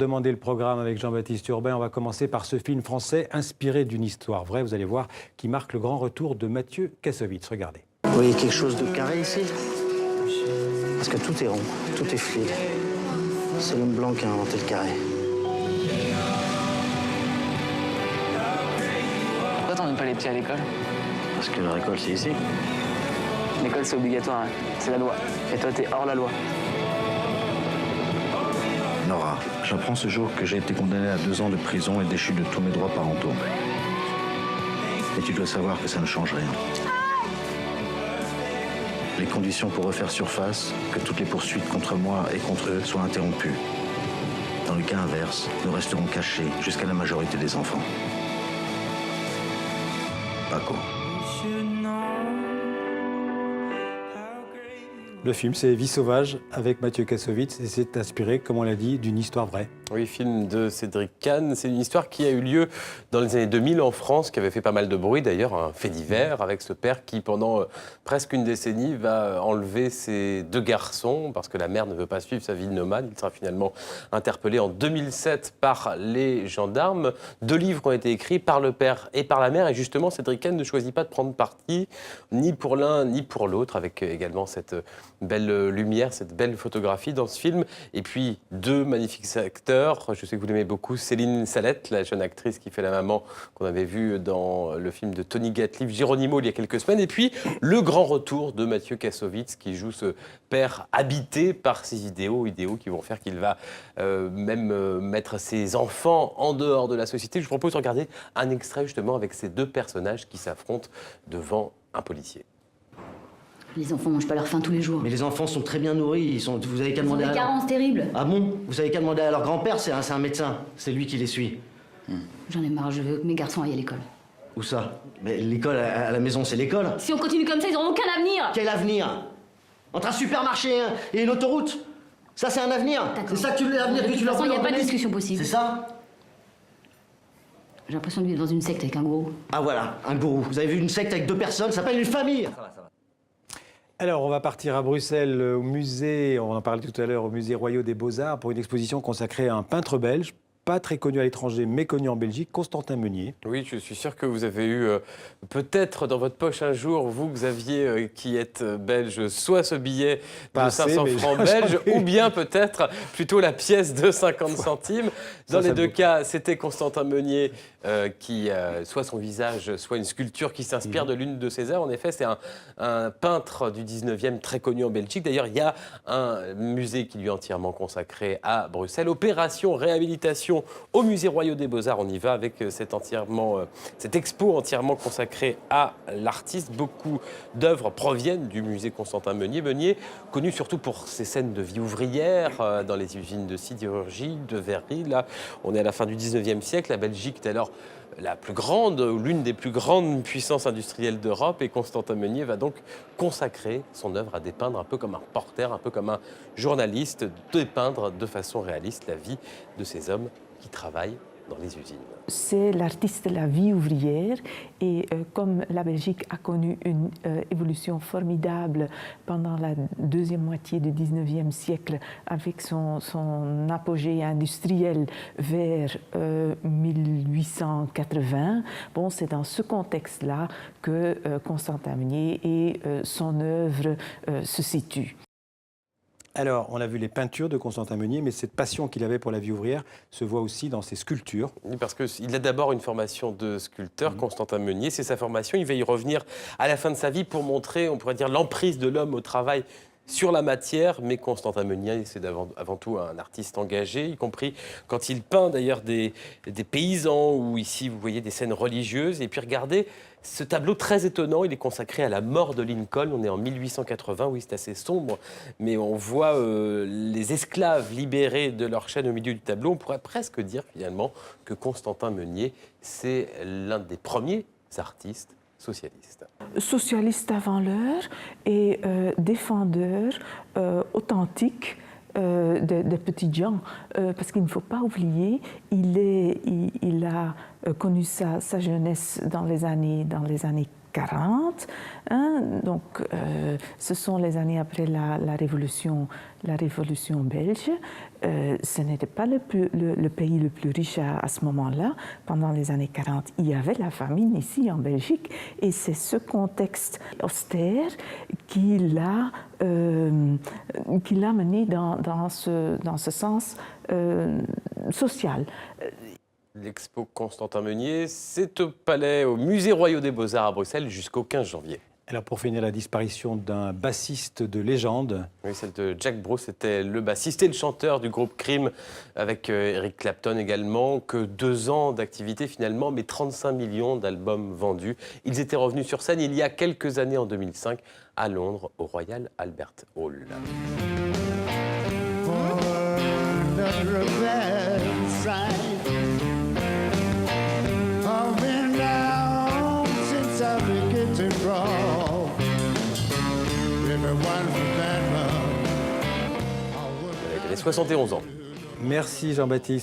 Demander le programme avec Jean-Baptiste Urbain. On va commencer par ce film français inspiré d'une histoire vraie, vous allez voir, qui marque le grand retour de Mathieu Kassovitz. Regardez. Vous voyez quelque chose de carré ici? Parce que tout est rond, tout est fluide. C'est l'homme blanc qui a inventé le carré. Pourquoi t'emmènes pas les petits à l'école? Parce que leur école, c'est ici. L'école, c'est obligatoire, hein. C'est la loi. Et toi, t'es hors la loi. Nora, j'apprends ce jour que j'ai été condamné à 2 ans de prison et déchu de tous mes droits parentaux. Et tu dois savoir que ça ne change rien. Les conditions pour refaire surface, que toutes les poursuites contre moi et contre eux soient interrompues. Dans le cas inverse, nous resterons cachés jusqu'à la majorité des enfants. Paco. Le film, c'est Vie sauvage avec Mathieu Kassovitz et c'est inspiré, comme on l'a dit, d'une histoire vraie. Oui, film de Cédric Kahn. C'est une histoire qui a eu lieu dans les années 2000 en France, qui avait fait pas mal de bruit d'ailleurs, un fait divers avec ce père qui, pendant presque une décennie, va enlever ses 2 garçons parce que la mère ne veut pas suivre sa vie de nomade. Il sera finalement interpellé en 2007 par les gendarmes. 2 livres ont été écrits par le père et par la mère et justement, Cédric Kahn ne choisit pas de prendre parti ni pour l'un ni pour l'autre, avec également cette belle lumière, cette belle photographie dans ce film. Et puis 2 magnifiques acteurs. Je sais que vous l'aimez beaucoup, Céline Salette, la jeune actrice qui fait la maman qu'on avait vue dans le film de Tony Gatliff, Geronimo, il y a quelques semaines. Et puis le grand retour de Mathieu Kassovitz qui joue ce père habité par ses idéaux qui vont faire qu'il va même mettre ses enfants en dehors de la société. Je vous propose de regarder un extrait justement avec ces 2 personnages qui s'affrontent devant un policier. Les enfants mangent pas leur faim tous les jours. Mais les enfants sont très bien nourris, vous avez qu'à Ils ont demander des à... carences terribles. Ah bon? Vous avez qu'à demander à leur grand-père, c'est un médecin. C'est lui qui les suit. J'en ai marre, je veux que mes garçons aillent à l'école. Où ça? Mais l'école, à la maison, c'est l'école. Si on continue comme ça, ils n'auront aucun avenir. Quel avenir? Entre un supermarché et une autoroute? Ça, c'est un avenir? C'est ça que tu veux, l'avenir que tu leur De toute façon, il n'y a pas de donner? discussion possible. C'est ça? J'ai l'impression de vivre dans une secte avec un gros. Ah voilà, un gourou. Vous avez vu une secte avec 2 personnes, ça s'appelle une famille. Ça va. Alors, on va partir à Bruxelles, au musée, on en parlait tout à l'heure, au musée Royaux des Beaux-Arts, pour une exposition consacrée à un peintre belge, pas très connu à l'étranger, mais connu en Belgique, Constantin Meunier. Oui, je suis sûr que vous avez eu peut-être dans votre poche un jour, vous, Xavier, qui êtes belge, soit ce billet de 500 francs belges, ou bien peut-être plutôt la pièce de 50 centimes. Dans les 2 cas, c'était Constantin Meunier qui, soit son visage, soit une sculpture qui s'inspire de l'une de ses œuvres. En effet, c'est un peintre du 19e très connu en Belgique. D'ailleurs, il y a un musée qui lui est entièrement consacré à Bruxelles. Opération réhabilitation au musée Royaux des Beaux-Arts. On y va avec cette expo entièrement consacrée à l'artiste. Beaucoup d'œuvres proviennent du musée Constantin Meunier. Meunier, connu surtout pour ses scènes de vie ouvrière dans les usines de sidérurgie, de verrerie. Là, on est à la fin du 19e siècle. La Belgique est alors la plus grande, ou l'une des plus grandes puissances industrielles d'Europe. Et Constantin Meunier va donc consacrer son œuvre à dépeindre un peu comme un reporter, un peu comme un journaliste, dépeindre de façon réaliste la vie de ces hommes qui travaillent dans les usines. C'est l'artiste de la vie ouvrière et comme la Belgique a connu une évolution formidable pendant la 2e moitié du 19e siècle avec son apogée industriel vers 1880, bon, c'est dans ce contexte-là que Constantin Meunier et son œuvre se situent. Alors, on a vu les peintures de Constantin Meunier, mais cette passion qu'il avait pour la vie ouvrière se voit aussi dans ses sculptures. Oui, parce qu'il a d'abord une formation de sculpteur, Constantin Meunier. C'est sa formation. Il va y revenir à la fin de sa vie pour montrer, on pourrait dire, l'emprise de l'homme au travail sur la matière. Mais Constantin Meunier, c'est avant tout un artiste engagé, y compris quand il peint d'ailleurs des paysans, ou ici, vous voyez des scènes religieuses. Et puis regardez, ce tableau très étonnant, il est consacré à la mort de Lincoln. On est en 1880, oui, c'est assez sombre, mais on voit les esclaves libérés de leur chaîne au milieu du tableau. On pourrait presque dire finalement que Constantin Meunier, c'est l'un des premiers artistes socialistes. Socialiste avant l'heure et défendeur authentique des petits gens, parce qu'il ne faut pas oublier, il a connu sa jeunesse dans les années 40. Hein, donc, ce sont les années après la révolution belge. Ce n'était pas le pays le plus riche à ce moment-là. Pendant les années 40, il y avait la famine ici en Belgique. Et c'est ce contexte austère qui l'a mené dans ce sens social. L'expo Constantin Meunier, c'est au Palais, au Musée Royal des Beaux-Arts à Bruxelles jusqu'au 15 janvier. Alors pour finir, la disparition d'un bassiste de légende. Oui, celle de Jack Bruce, c'était le bassiste et le chanteur du groupe Cream, avec Eric Clapton également, que 2 ans d'activité finalement, mais 35 millions d'albums vendus. Ils étaient revenus sur scène il y a quelques années, en 2005, à Londres, au Royal Albert Hall. Il avait 71 ans. Merci Jean-Baptiste.